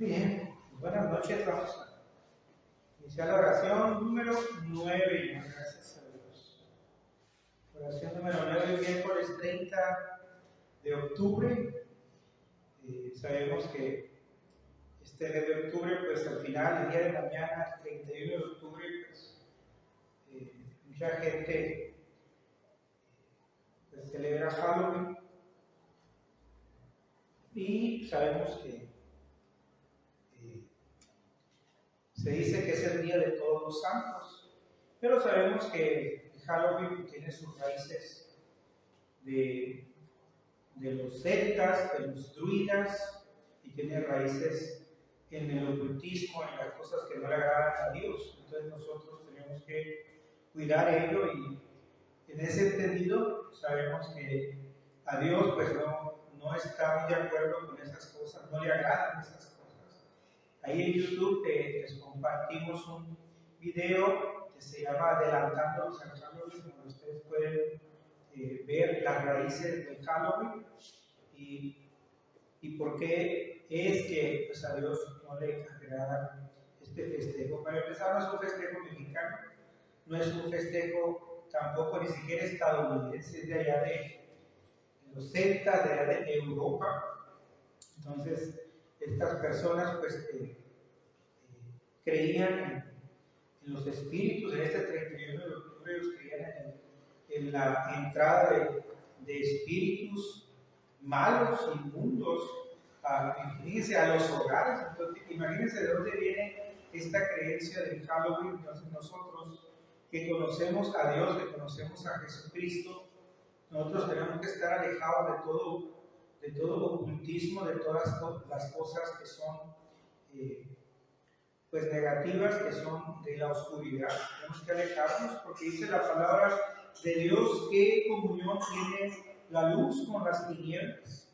Bien, buenas noches, vamos a iniciar la oración número 9, gracias a Dios. Oración número 9, miércoles 30 de octubre. Sabemos que este mes de octubre, pues al final, el día de mañana, el 31 de octubre, pues mucha gente pues, celebra Halloween y sabemos que se dice que es el día de todos los santos, pero sabemos que Halloween tiene sus raíces de los celtas, de los druidas, y tiene raíces en el ocultismo, en las cosas que no le agradan a Dios. Entonces nosotros tenemos que cuidar ello y en ese entendido sabemos que a Dios pues no está muy de acuerdo con esas cosas, no le agradan esas cosas. Ahí en YouTube les compartimos un video que se llama Adelantándonos al Halloween, donde ustedes pueden ver las raíces del Halloween y por qué es que pues, a Dios no le agrada este festejo. Para empezar, no es un festejo mexicano, no es un festejo tampoco ni siquiera estadounidense, es de allá de los celtas, de allá de Europa. Entonces, estas personas pues creían en los espíritus. En este 31 de octubre ellos creían en la entrada de espíritus malos, inmundos, fíjense, a los hogares. Entonces, imagínense de dónde viene esta creencia del Halloween. Entonces nosotros que conocemos a Dios, que conocemos a Jesucristo, nosotros tenemos que estar alejados de todo ocultismo, de todas las cosas que son pues negativas, que son de la oscuridad. Tenemos que alejarnos porque dice la palabra de Dios que comunión tiene la luz con las tinieblas.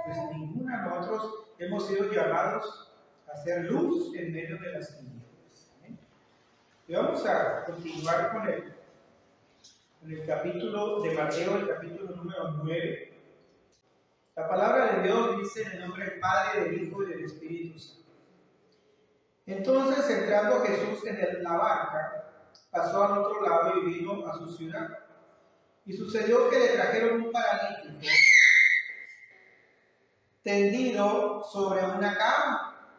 Pues ninguna. Nosotros hemos sido llamados a hacer luz en medio de las tinieblas. ¿Eh? Y vamos a continuar con el capítulo de Mateo, el capítulo número 9. La palabra de Dios dice en el nombre del Padre, del Hijo y del Espíritu Santo. Entonces, entrando Jesús en la barca, pasó al otro lado y vino a su ciudad. Y sucedió que le trajeron un paralítico tendido sobre una cama.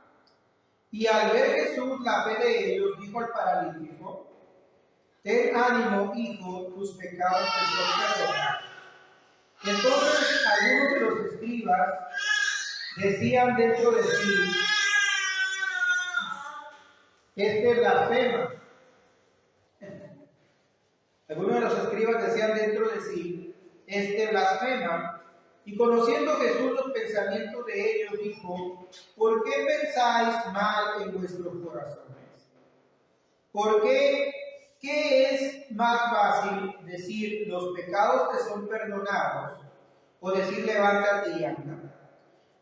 Y al ver Jesús la fe de ellos, dijo al paralítico: ten ánimo, hijo, tus pecados te son perdonados. Y entonces algunos de los escribas decían dentro de sí: este blasfema. Algunos de los escribas decían dentro de sí: este blasfema. Y conociendo Jesús los pensamientos de ellos, dijo: ¿por qué pensáis mal en vuestros corazones? ¿Por qué? ¿Qué es más fácil decir los pecados te son perdonados o decir levántate y anda?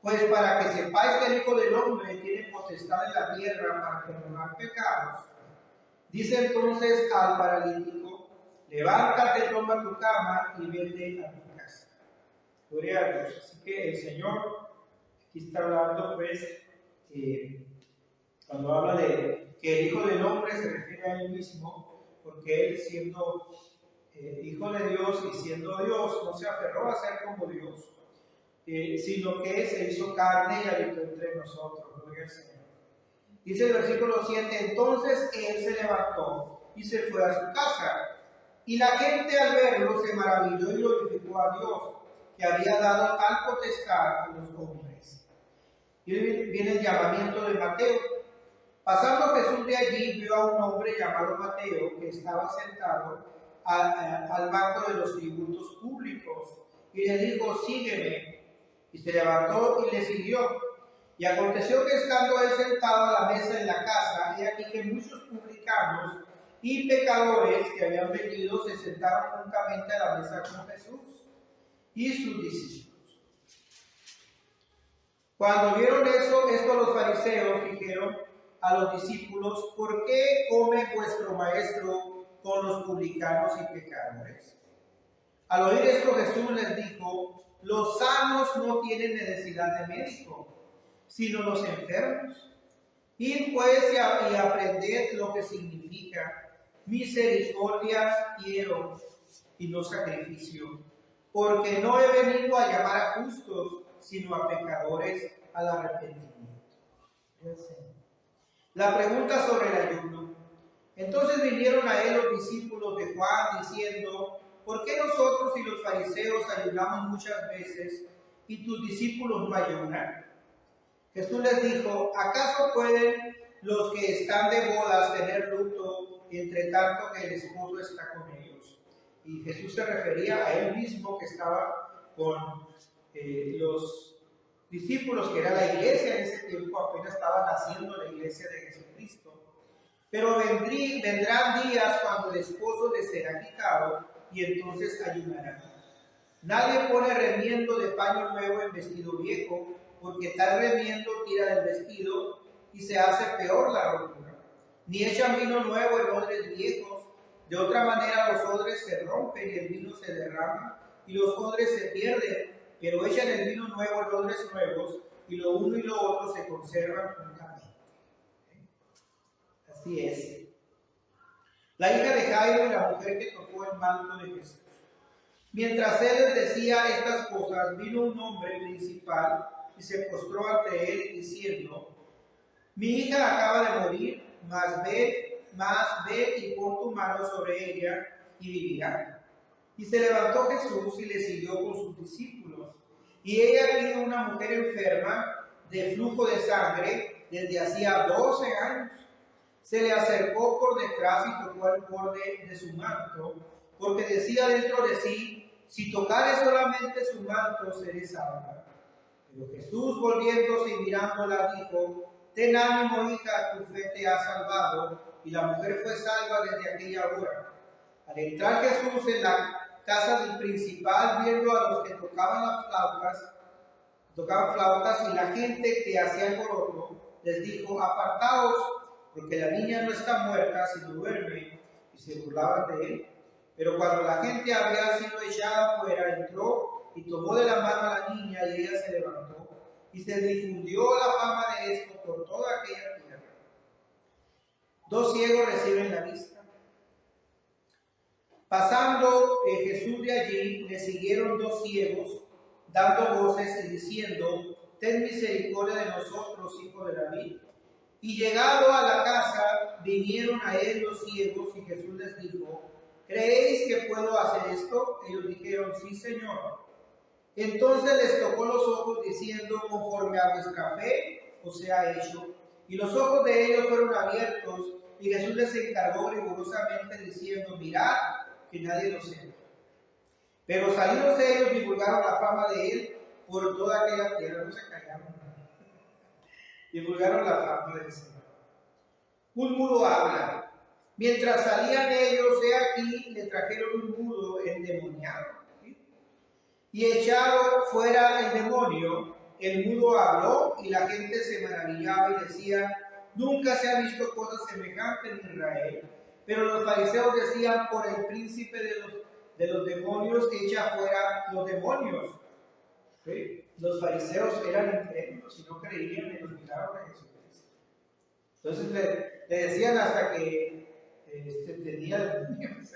Pues para que sepáis que el Hijo del Hombre tiene potestad en la tierra para perdonar pecados. Dice entonces al paralítico: levántate, toma tu cama y vete a tu casa. Gloria a Dios. Así que el Señor aquí está hablando, pues, cuando habla de que el Hijo del Hombre se refiere a Él mismo, porque Él, siendo Hijo de Dios y siendo Dios, no se aferró a ser como Dios, sino que se hizo carne y habitó entre nosotros. Gloria al Señor. Dice el versículo 7: entonces Él se levantó y se fue a su casa, y la gente al verlo se maravilló y glorificó a Dios, que había dado tal potestad a los hombres. Y viene el llamamiento de Mateo. Pasando Jesús de allí, vio a un hombre llamado Mateo, que estaba sentado al banco de los tributos públicos, y le dijo: sígueme. Y se levantó y le siguió. Y aconteció que estando él sentado a la mesa en la casa, he aquí que muchos publicanos y pecadores que habían venido se sentaron juntamente a la mesa con Jesús y sus discípulos. Cuando vieron eso, los fariseos dijeron a los discípulos: ¿por qué come vuestro maestro con los publicanos y pecadores? Al oír esto, Jesús les dijo: los sanos no tienen necesidad de médico, sino los enfermos. Id pues y aprended lo que significa: misericordia quiero y no sacrificio, porque no he venido a llamar a justos, sino a pecadores al arrepentimiento. La pregunta sobre el ayuno. Entonces vinieron a él los discípulos de Juan diciendo: ¿por qué nosotros y los fariseos ayunamos muchas veces y tus discípulos no ayunan? Jesús les dijo: ¿acaso pueden los que están de bodas tener luto entre tanto que el esposo está con ellos? Y Jesús se refería a él mismo, que estaba con los discípulos, que era la iglesia en ese tiempo. Apenas estaba naciendo la iglesia de Jesucristo. Pero vendrán días cuando el esposo les será quitado, y entonces ayunarán. Nadie pone remiendo de paño nuevo en vestido viejo, porque tal remiendo tira del vestido y se hace peor la rotura. Ni echan vino nuevo en odres viejos, de otra manera los odres se rompen y el vino se derrama y los odres se pierden, pero echan el vino nuevo en odres nuevos, y lo uno y lo otro se conservan juntamente. Así es. La hija de Jairo y la mujer que tocó el manto de Jesús. Mientras él les decía estas cosas, vino un hombre principal y se postró ante él diciendo: mi hija acaba de morir, mas ve y pon tu mano sobre ella y vivirá. Y se levantó Jesús y le siguió con sus discípulos. Y ella vino una mujer enferma de flujo de sangre desde hacía 12 años. Se le acercó por detrás y tocó el borde de su manto, porque decía dentro de sí: si tocare solamente su manto, seré salva. Pero Jesús, volviéndose y mirándola, dijo: ten ánimo, hija, tu fe te ha salvado. Y la mujer fue salva desde aquella hora. Al entrar Jesús en la casa del principal, viendo a los que tocaban flautas y la gente que hacía alboroto, les dijo: apartaos, porque la niña no está muerta, sino duerme. Y se burlaban de él. Pero cuando la gente había sido echada afuera, entró y tomó de la mano a la niña, y ella se levantó. Y se difundió la fama de esto por toda aquella tierra. 2 ciegos reciben la vista. Pasando Jesús de allí, le siguieron 2 ciegos, dando voces y diciendo: ten misericordia de nosotros, hijo de David. Y llegado a la casa, vinieron a él los ciegos, y Jesús les dijo: ¿creéis que puedo hacer esto? Ellos dijeron: sí, Señor. Entonces les tocó los ojos, diciendo: conforme a vuestra fe os sea hecho. Y los ojos de ellos fueron abiertos, y Jesús les encargó rigurosamente, diciendo: mirad que nadie lo sepa. Pero salidos ellos, divulgaron la fama de él por toda aquella tierra. No se callaron. Divulgaron la fama del Señor. Un mudo habla. Mientras salían ellos, he aquí, le trajeron un mudo endemoniado. Y echado fuera el demonio, el mudo habló, y la gente se maravillaba y decía: nunca se ha visto cosa semejante en Israel. Pero los fariseos decían: por el príncipe de los demonios echa fuera los demonios. ¿Sí? Los fariseos eran incrédulos y no creían en los milagros de Jesucristo. Entonces le decían hasta que tenía demonios.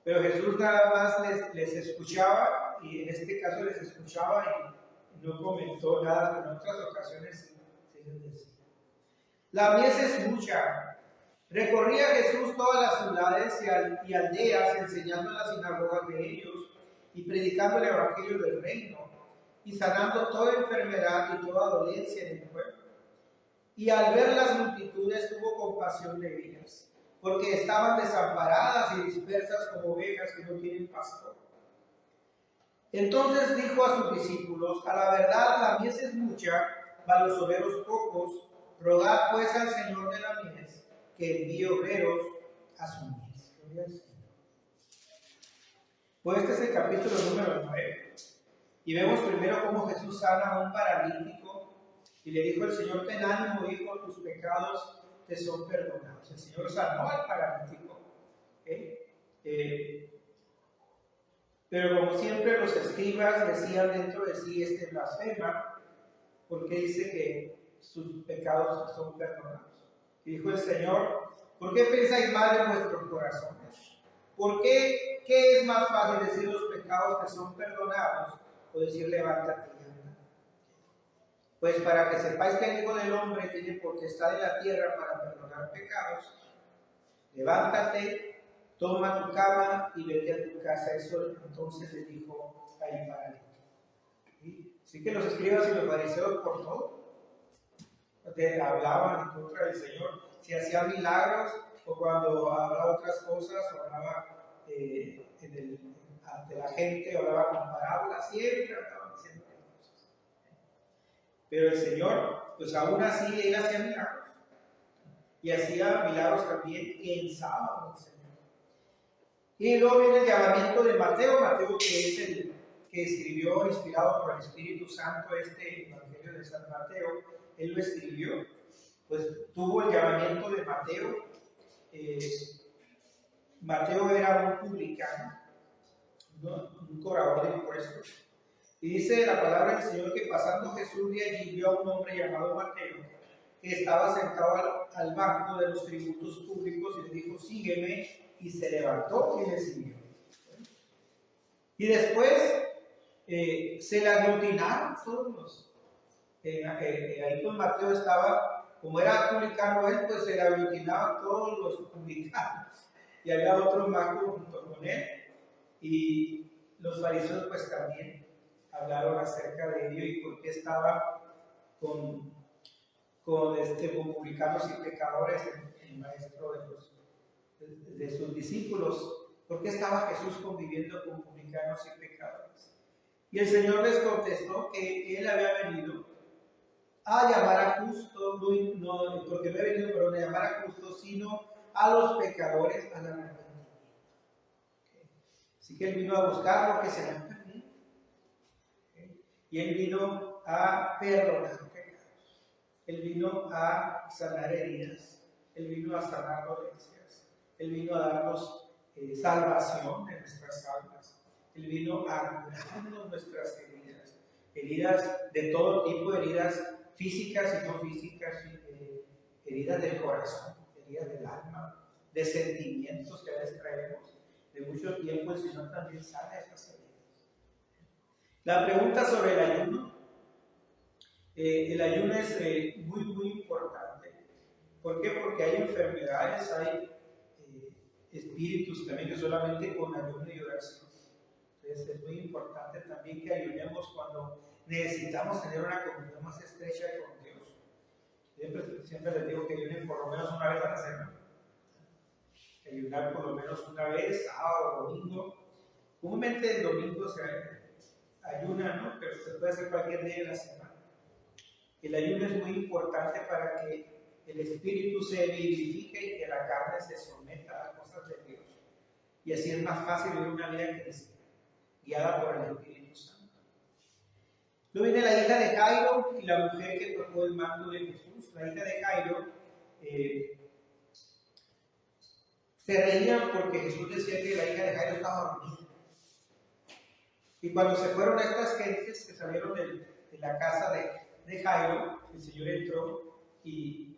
Pero Jesús nada más les escuchaba, y en este caso les escuchaba y no comentó nada. En otras ocasiones sí les decía. La mies es mucha. Recorría Jesús todas las ciudades y aldeas, enseñando en las sinagogas de ellos y predicando el evangelio del reino y sanando toda enfermedad y toda dolencia en el pueblo. Y al ver las multitudes tuvo compasión de ellas, porque estaban desamparadas y dispersas como ovejas que no tienen pastor. Entonces dijo a sus discípulos: a la verdad la mies es mucha, mas los obreros pocos. Rogad pues al Señor de la mies que envíe obreros a su mies. Pues este es el capítulo número 9. Y vemos primero cómo Jesús sana a un paralítico y le dijo el Señor: ten ánimo, hijo, tus pecados te son perdonados. El Señor sanó al paralítico. Pero como siempre los escribas decían dentro de sí: este blasfema. porque dice que sus pecados son perdonados. Y dijo el Señor: ¿por qué pensáis mal en vuestros corazones? ¿Por qué? ¿Qué es más fácil, decir los pecados que son perdonados o decir levántate y anda? Pues para que sepáis que el Hijo del Hombre tiene potestad en la tierra para perdonar pecados, levántate, toma tu cama y vete a tu casa. Eso entonces le dijo al paralítico. Así que los escribas y los fariseos por todo hablaban en contra del Señor. Si hacía milagros o cuando hablaba otras cosas o hablaba ante la gente, hablaba con parábolas, siempre hablaban diciendo cosas. Pero el Señor, pues aún así, él hacía milagros. Y hacía milagros también en sábado el Señor. Y luego viene el llamamiento de Mateo, que es el que escribió, inspirado por el Espíritu Santo, este Evangelio de San Mateo. Él lo escribió, pues tuvo el llamamiento de Mateo. Mateo era un publicano, un cobrador de impuestos. Y dice la palabra del Señor que pasando Jesús de allí vio a un hombre llamado Mateo, que estaba sentado al banco de los tributos públicos, y le dijo: sígueme, y se levantó y le siguió. Y después se le aglutinaron todos los. Ahí con Mateo estaba, como era publicano él, pues se le aglutinaban todos los publicanos. Y había otros más junto con él. Y los fariseos pues también hablaron acerca de ello y por qué estaba con publicanos y pecadores, el maestro de sus discípulos. ¿Por qué estaba Jesús conviviendo con publicanos y pecadores? Y el Señor les contestó que Él había venido a llamar a justos, no, porque no he venido a llamar a justos, sino a los pecadores al arrepentimiento. Así que Él vino a buscar lo que se le ha perdido. Y Él vino a perdonar pecados. Él vino a sanar heridas. Él vino a sanar dolencias. Él vino a darnos salvación de nuestras almas. Él vino a curarnos nuestras heridas. Heridas de todo tipo, heridas físicas y no físicas, heridas del corazón, heridas del alma, de sentimientos que a veces traemos de mucho tiempo. El Señor también sana esas heridas. La pregunta sobre el ayuno. El ayuno es muy importante. ¿Por qué? Porque hay enfermedades, hay espíritus también que solamente con ayuno y oración. Entonces es muy importante también que ayunemos cuando necesitamos tener una comunión más estrecha con Dios. Siempre les digo que ayunen por lo menos una vez a la semana. Ayunar por lo menos una vez, sábado, domingo. Comúnmente el domingo se ayuna, ¿no? Pero se puede hacer cualquier día de la semana. El ayuno es muy importante para que el espíritu se vivifique y que la carne se someta a las cosas de Dios. Y así es más fácil vivir una vida cristiana, guiada por el Espíritu Santo. Luego viene la hija de Jairo y la mujer que tocó el manto de Jesús. La hija de Jairo se reían porque Jesús decía que la hija de Jairo estaba dormida. Y cuando se fueron estas gentes que salieron de la casa de Jairo, el Señor entró y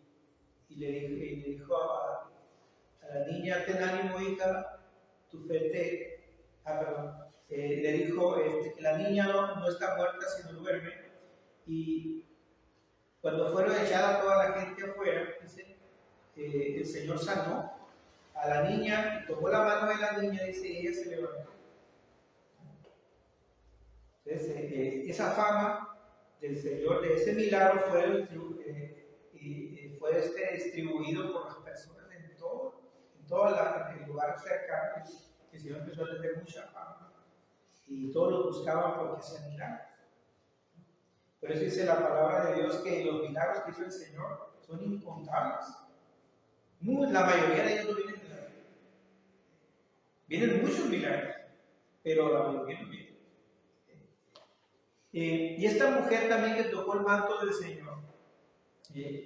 le dijo a la niña: ten ánimo, hija, tu fe le dijo que la niña no está muerta sino duerme. Y cuando fueron echadas toda la gente afuera, dice, el Señor sanó a la niña, tomó la mano de la niña, dice, y ella se levantó. Entonces, esa fama del Señor, de ese milagro, fue distribuido por las personas en todo el lugar cercano. El Señor empezó a tener mucha fama y todos lo buscaban porque hacían milagros. Por eso dice la palabra de Dios que los milagros que hizo el Señor son incontables. La mayoría de ellos no vienen de la Biblia. Vienen muchos milagros, pero la mayoría no vienen. Y esta mujer también que tocó el manto del Señor,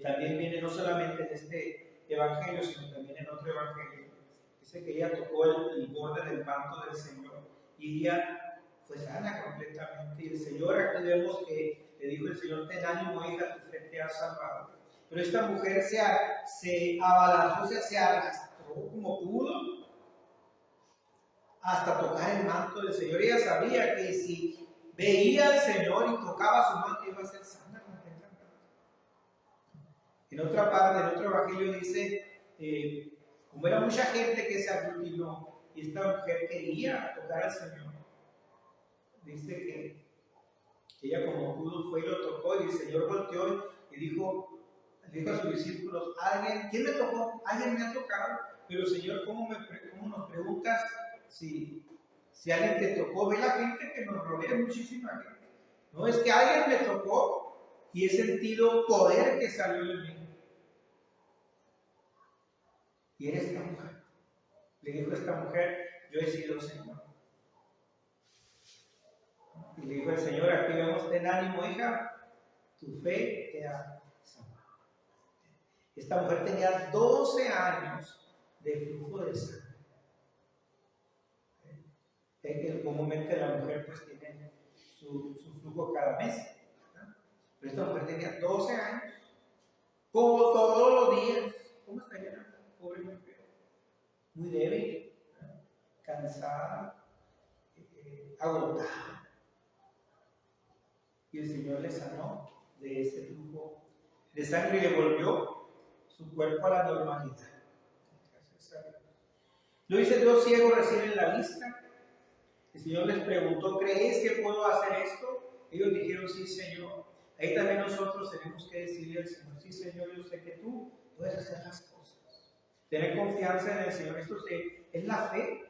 también viene no solamente en este evangelio, sino también en otro evangelio. Dice que ella tocó el borde del manto del Señor y ella fue sana completamente. Y el Señor, aquí vemos que le dijo el Señor: ten ánimo, hija, tu fe te ha salvado. Pero esta mujer se abalanzó, se arrastró como pudo hasta tocar el manto del Señor. Ella sabía que si veía al Señor y tocaba su manto, iba a ser sana completamente. En otra parte, en otro evangelio dice, como era mucha gente que se aglutinó y esta mujer quería tocar al Señor, dice que ella como pudo fue y lo tocó, y el Señor volteó y dijo a sus discípulos: ¿quién me tocó? Alguien me ha tocado. Pero Señor, ¿cómo nos preguntas si alguien te tocó? Ve la gente que nos rodea, muchísima gente. No es que alguien me tocó y he sentido poder que salió de mí. Y eres esta mujer. Le dijo a esta mujer: yo he sido Señor. Y le dijo el Señor: aquí vemos, ten ánimo, hija, tu fe te ha salvado. Esta mujer tenía 12 años de flujo de sangre. Comúnmente la mujer pues tiene su flujo cada mes, ¿verdad? Pero esta mujer tenía 12 años, como todos los días. ¿Cómo estaría la pobre mujer? Muy débil, ¿verdad? Cansada, agotada. Y el Señor le sanó de ese flujo de sangre y le volvió su cuerpo a la normalidad. Lo dice: 2 ciegos reciben la vista. El Señor les preguntó: ¿creéis que puedo hacer esto? Ellos dijeron: sí, Señor. Ahí también nosotros tenemos que decirle al Señor: sí, Señor, yo sé que tú puedes hacer las cosas. Tener confianza en el Señor. Esto es la fe.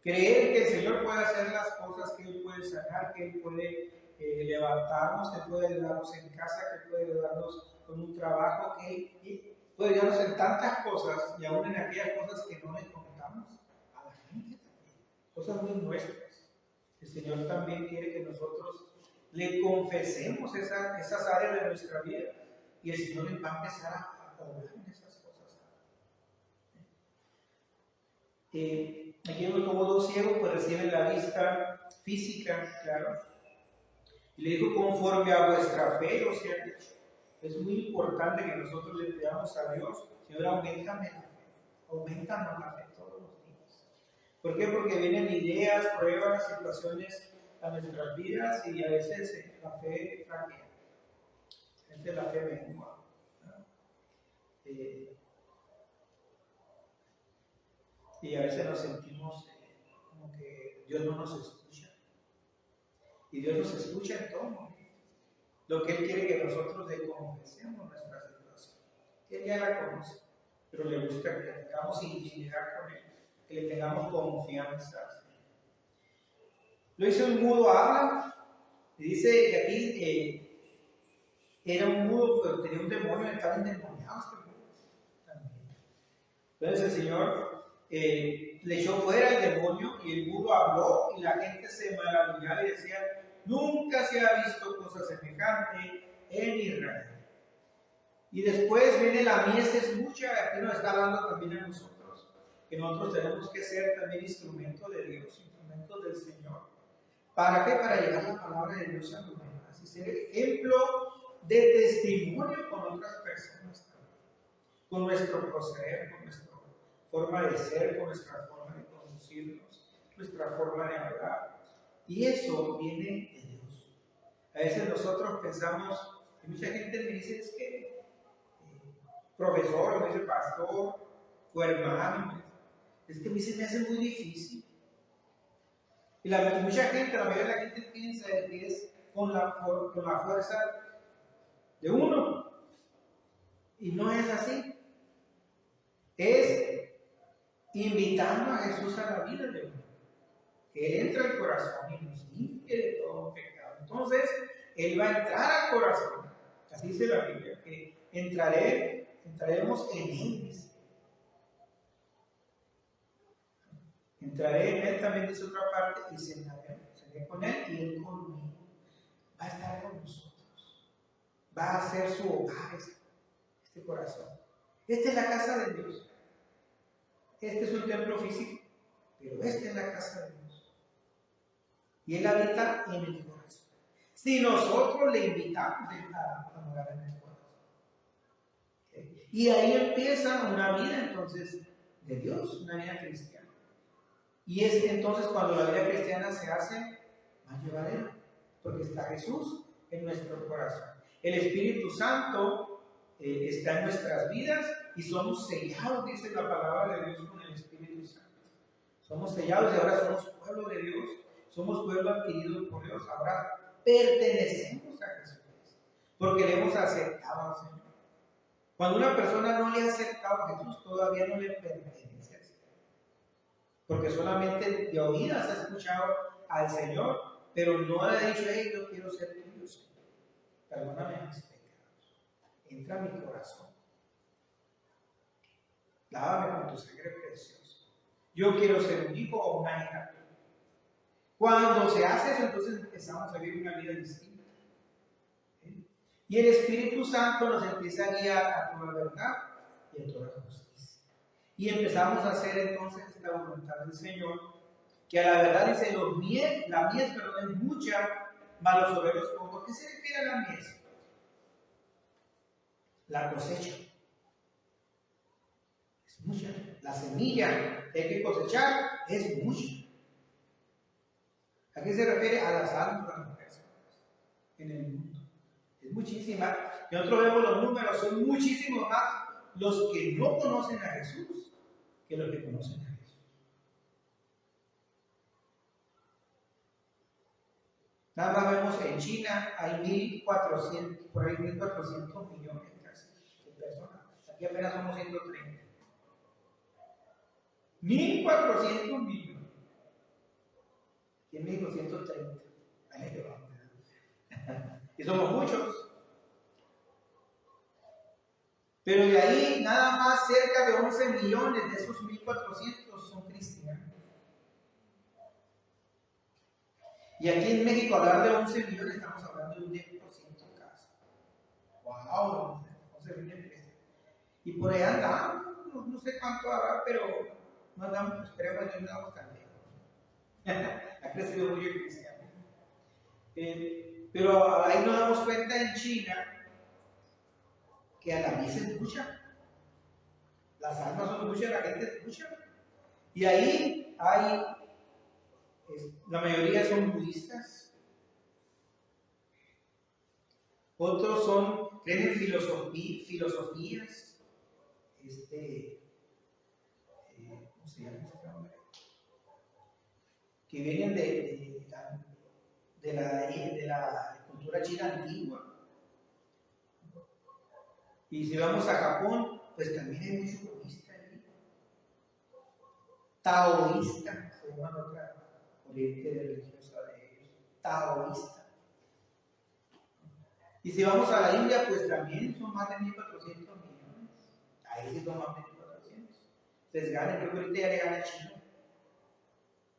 Creer que el Señor puede hacer las cosas, que Él puede sanar, que Él puede levantarnos, que puede ayudarnos en casa, que puede ayudarnos con un trabajo, que Él puede ayudarnos en tantas cosas, y aún en aquellas cosas que no le contamos a la gente también. Cosas muy nuestras. El Señor también quiere que nosotros le confesemos esas áreas de nuestra vida, y el Señor les va a empezar a obrar en esas cosas. Aquí vemos como 2 ciegos pues reciben la vista física, claro. Y le dijo: conforme a vuestra fe, o sea, es muy importante que nosotros le pidamos a Dios: Señor, auméntame la fe, aumentanos la fe todos los días. ¿Por qué? Porque vienen ideas, pruebas, situaciones a nuestras vidas, y a veces la fe flaquea, a veces la fe mengua, ¿no? Y a veces nos sentimos como que Dios no nos escucha. Y Dios nos escucha en todo momento. Lo que Él quiere que nosotros le confesemos nuestra situación. Él ya la conoce, pero le gusta que tengamos intimidad con Él, que le tengamos confianza. Lo hizo un mudo habla, y dice que aquí era un mudo, pero tenía un demonio, estaba endemoniado este mudo también. Entonces el Señor le echó fuera el demonio, y el mudo habló, y la gente se maravillaba y decía: nunca se ha visto cosa semejante en Israel. Y después viene: la mies es mucha. Aquí nos está hablando también a nosotros, que nosotros tenemos que ser también instrumentos de Dios, instrumentos del Señor. ¿Para qué? Para llevar la palabra de Dios a los demás y ser ejemplo de testimonio con otras personas también, con nuestro proceder, con nuestra forma de ser, con nuestra forma de conducirnos, nuestra forma de hablar. Y eso viene de Dios. A veces nosotros pensamos, y mucha gente me dice: es que profesor, me dice pastor, o hermano, es que a mí se me hace muy difícil. Y mucha gente, la mayoría de la gente piensa que es con la fuerza de uno. Y no es así. Es invitando a Jesús a la vida de uno. Que Él entra al corazón y nos limpie de todo pecado. Entonces, Él va a entrar al corazón. Así dice la Biblia, que entraremos en Él. Entraré en Él, también dice otra parte, y cenaré con Él y Él conmigo. Va a estar con nosotros. Va a ser su hogar este corazón. Esta es la casa de Dios. Este es un templo físico, pero esta es la casa de Dios. Y Él habita en el corazón. si nosotros le invitamos a morar en el corazón. ¿Okay? Y ahí empieza una vida entonces de Dios, una vida cristiana. Y es entonces cuando la vida cristiana se hace más llevadera, porque está Jesús en nuestro corazón. El Espíritu Santo está en nuestras vidas y somos sellados, dice la palabra de Dios, con el Espíritu Santo. Somos sellados y ahora somos pueblo de Dios, somos pueblo adquirido por Dios. Ahora pertenecemos a Jesús, porque le hemos aceptado al Señor. Cuando una persona no le ha aceptado a Jesús, todavía no le pertenece al Señor, porque solamente de oídas ha escuchado al Señor, pero no le ha dicho: hey, yo quiero ser tuyo, Señor. Perdóname mis pecados, entra a mi corazón, lávame con tu sangre preciosa. Yo quiero ser un hijo o una hija. Cuando se hace eso, entonces empezamos a vivir una vida distinta. ¿Sí? Y el Espíritu Santo nos empieza a guiar a toda verdad y a toda justicia. Y empezamos a hacer entonces la voluntad del Señor, que a la verdad dice: la mies, perdón, es mucha, mas los obreros pocos. ¿Qué se refiere a la mies? La cosecha. Es mucha. La semilla que hay que cosechar es mucha. ¿A qué se refiere? A las almas de las personas en el mundo. Es muchísima. Y nosotros vemos los números, son muchísimos más los que no conocen a Jesús que los que conocen a Jesús. Nada más vemos en China hay 1.400, por ahí 1.400 millones casi de personas. Aquí apenas somos 130. 1.400 millones. Y en México 130. Y somos muchos. Pero de ahí nada más cerca de 11 millones de esos 1.400 son cristianos. Y aquí en México hablar de 11 millones estamos hablando de un 10% casi. ¡Wow! 11 millones. Y por ahí andamos, no sé cuánto habrá, pero no andamos, esperemos que no andamos tan lejos. Ha crecido mucho el cristiano. Pero ahí nos damos cuenta en China que a la vez se escucha. Las almas son muchas, la gente escucha. Y ahí hay, la mayoría son budistas. Otros creen en filosofías. ¿Cómo se llama este nombre? Que vienen de la cultura china antigua. Y si vamos a Japón, pues también hay mucho budista allí. Taoísta, se llama otra corriente religiosa de ellos. Taoísta. Y si vamos a la India, pues también son más de 1.400 millones. Ahí sí son más de 1.400. Les gana, creo que ahorita ya le gana China.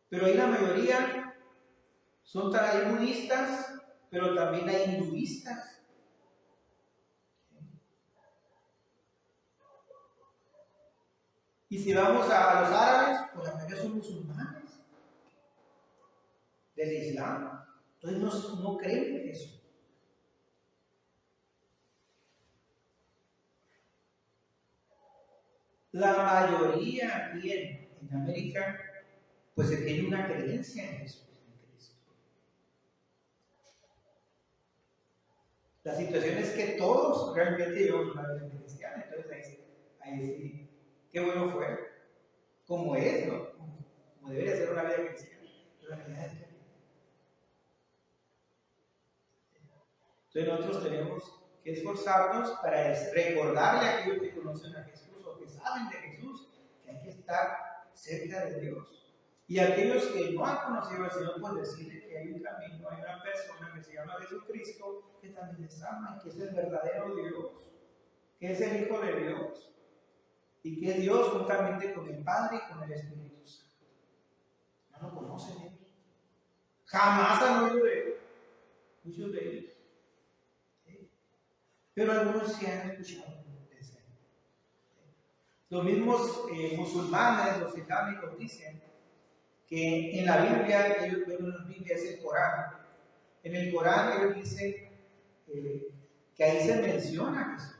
Pero ahí la mayoría son también budistas, pero también hay hinduistas. Y si vamos a los árabes, pues la mayoría son musulmanes del Islam. Entonces no creen en eso. La mayoría aquí en América, pues se tiene una creencia en Jesús, en Cristo. La situación es que todos realmente vivimos una vida cristiana, entonces ahí sí, qué bueno fue, como es, ¿no? Como debería ser una vida cristiana. Pero la realidad es que entonces nosotros tenemos que esforzarnos para recordarle a aquellos que conocen a Jesús o que saben de Jesús que hay que estar cerca de Dios. Y aquellos que no han conocido al Señor, pues decirle que hay un camino, hay una persona que se llama Jesucristo, que también les ama y que es el verdadero Dios, que es el Hijo de Dios y que es Dios juntamente con el Padre y con el Espíritu Santo. No lo conocen ellos. Jamás han oído de él. Muchos de ellos. Pero algunos sí han escuchado de Señor. Los mismos musulmanes, los islámicos, dicen que en la Biblia, ellos ven en la Biblia es el Corán, En el Corán él dice que ahí se menciona a Jesús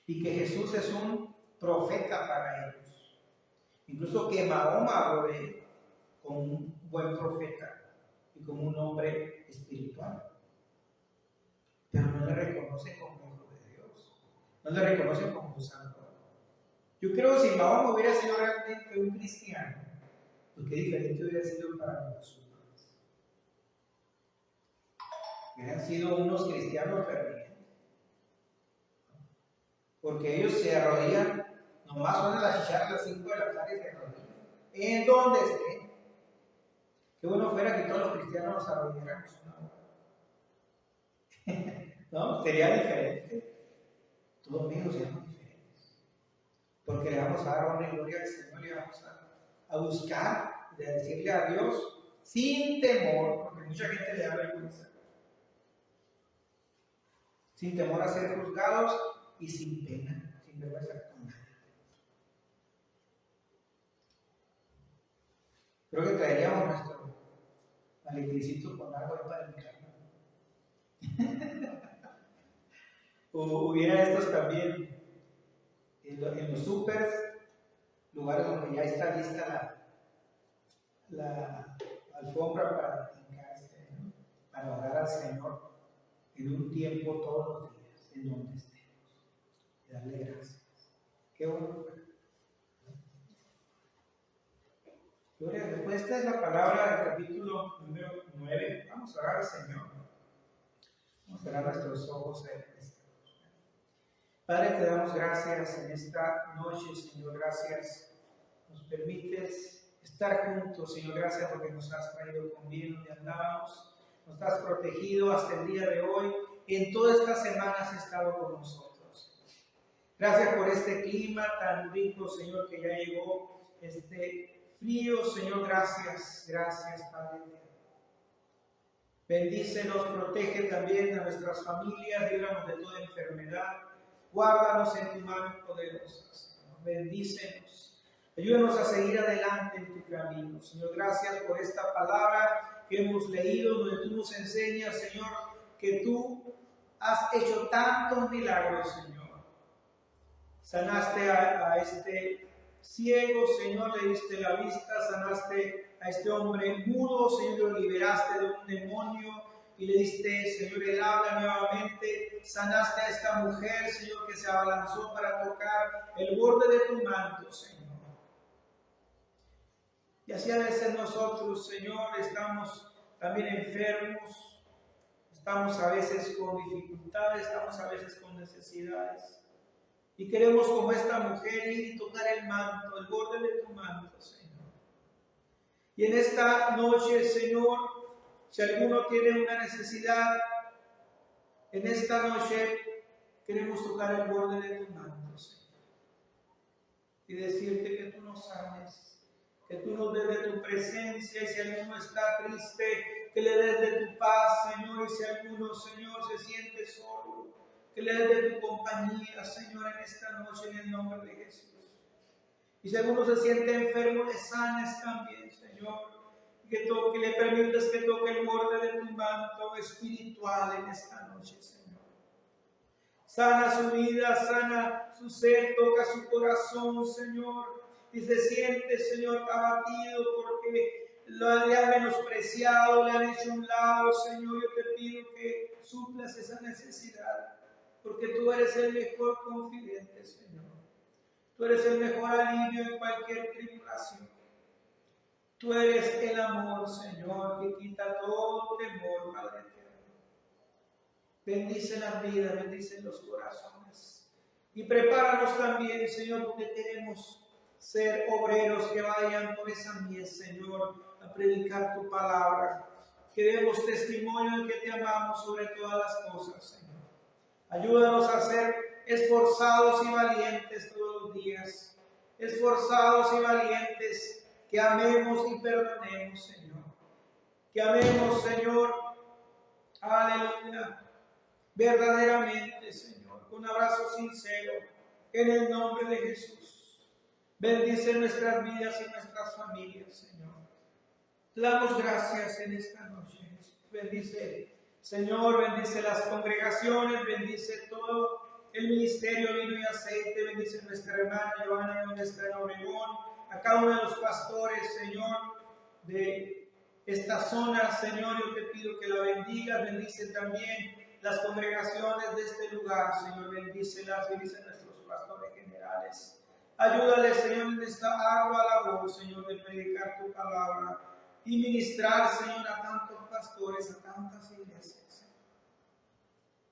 y que Jesús es un profeta para ellos. Incluso que Mahoma lo ve como un buen profeta y como un hombre espiritual. Pero no le reconocen como hijo de Dios, no le reconocen como un santo. Yo creo que si Mahoma hubiera sido realmente un cristiano, pues qué diferente hubiera sido para los musulmanes. Hubieran sido unos cristianos fervientes, porque ellos se arrodillan, nomás suenan las chicharras a las 5 de la tarde y se arrodillan. ¿En dónde estén? Qué bueno fuera que todos los cristianos nos arrodilláramos una hora. ¿No? Sería diferente. Todos mismos seríamos diferentes. Porque le vamos a dar honra y gloria al Señor, le vamos a buscar, de decirle a Dios sin temor, porque mucha gente le da vergüenza. Sin temor a ser juzgados y sin pena, sin vergüenza con nadie. Creo que traeríamos nuestro alegricito con agua para el carro. O hubiera estos también en los supers, lugares donde ya está lista la alfombra para hincarse, ¿no? Para orar al Señor en un tiempo todos los días, en donde estemos, y darle gracias. Qué bueno. Gloria a Dios. Pues esta es la palabra del capítulo número 9. Vamos a orar al Señor. Vamos a cerrar nuestros ojos en esta noche. Padre, te damos gracias en esta noche, Señor. Gracias. Nos permites estar juntos, Señor. Gracias porque nos has traído con bien donde andábamos. Nos has protegido hasta el día de hoy. Y en toda esta semana has estado con nosotros. Gracias por este clima tan rico, Señor, que ya llegó este frío, Señor. Gracias, gracias, Padre. Bendícenos, protege también a nuestras familias, líbranos de toda enfermedad. Guárdanos en tu mano poderosa, Señor. Bendícenos. Ayúdanos a seguir adelante en tu camino, Señor. Gracias por esta palabra que hemos leído, donde tú nos enseñas, Señor, que tú has hecho tantos milagros, Señor. Sanaste a este ciego, Señor, le diste la vista, sanaste a este hombre mudo, Señor, lo liberaste de un demonio y le diste, Señor, el habla nuevamente. Sanaste a esta mujer, Señor, que se abalanzó para tocar el borde de tu manto, Señor. Y así a veces nosotros, Señor, estamos también enfermos, estamos a veces con dificultades, estamos a veces con necesidades. Y queremos, como esta mujer, ir y tocar el manto, el borde de tu manto, Señor. Y en esta noche, Señor, si alguno tiene una necesidad, en esta noche queremos tocar el borde de tu manto, Señor. Y decirte que tú nos sanes, que tú nos des de tu presencia. Y si alguno está triste, que le des de tu paz, Señor. Y si alguno, Señor, se siente solo, que le des de tu compañía, Señor, en esta noche, en el nombre de Jesús. Y si alguno se siente enfermo, le sanes también, Señor. Que le permitas que toque el borde de tu manto espiritual en esta noche, Señor. Sana su vida, sana su ser, toca su corazón, Señor. Y se siente, Señor, abatido porque lo le han menospreciado, le han hecho un lado, Señor. Yo te pido que suplas esa necesidad, porque tú eres el mejor confidente, Señor. Tú eres el mejor alivio en cualquier tribulación. Tú eres el amor, Señor, que quita todo temor, Padre eterno. Bendice las vidas, bendice los corazones. Y prepáranos también, Señor, porque queremos ser obreros que vayan por esa mies, Señor, a predicar tu palabra. Que demos testimonio de que te amamos sobre todas las cosas, Señor. Ayúdanos a ser esforzados y valientes todos los días. Esforzados y valientes, que amemos y perdonemos, Señor. Que amemos, Señor, aleluya, verdaderamente, Señor, con un abrazo sincero, en el nombre de Jesús. Bendice nuestras vidas y nuestras familias, Señor. Te damos gracias en esta noche. Bendice, Señor, bendice las congregaciones, bendice todo el ministerio Vino y Aceite, bendice nuestra hermana Joana y nuestra hermana Obregón, a cada uno de los pastores, Señor, de esta zona, Señor, yo te pido que la bendigas, bendice también las congregaciones de este lugar, Señor, bendícelas, bendice a nuestros pastores generales. Ayúdale, Señor, en esta ardua labor, Señor, de predicar tu palabra y ministrar, Señor, a tantos pastores, a tantas iglesias.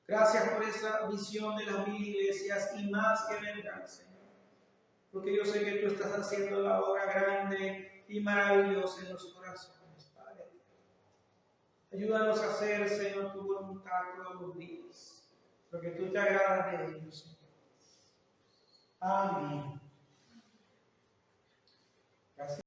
Gracias por esa visión de las 1000 iglesias y más que vendrán, Señor. Porque yo sé que tú estás haciendo la obra grande y maravillosa en los corazones, Padre. Ayúdanos a hacer, Señor, tu voluntad todos los días, porque tú te agradas de ellos, Señor. Amén. Gracias.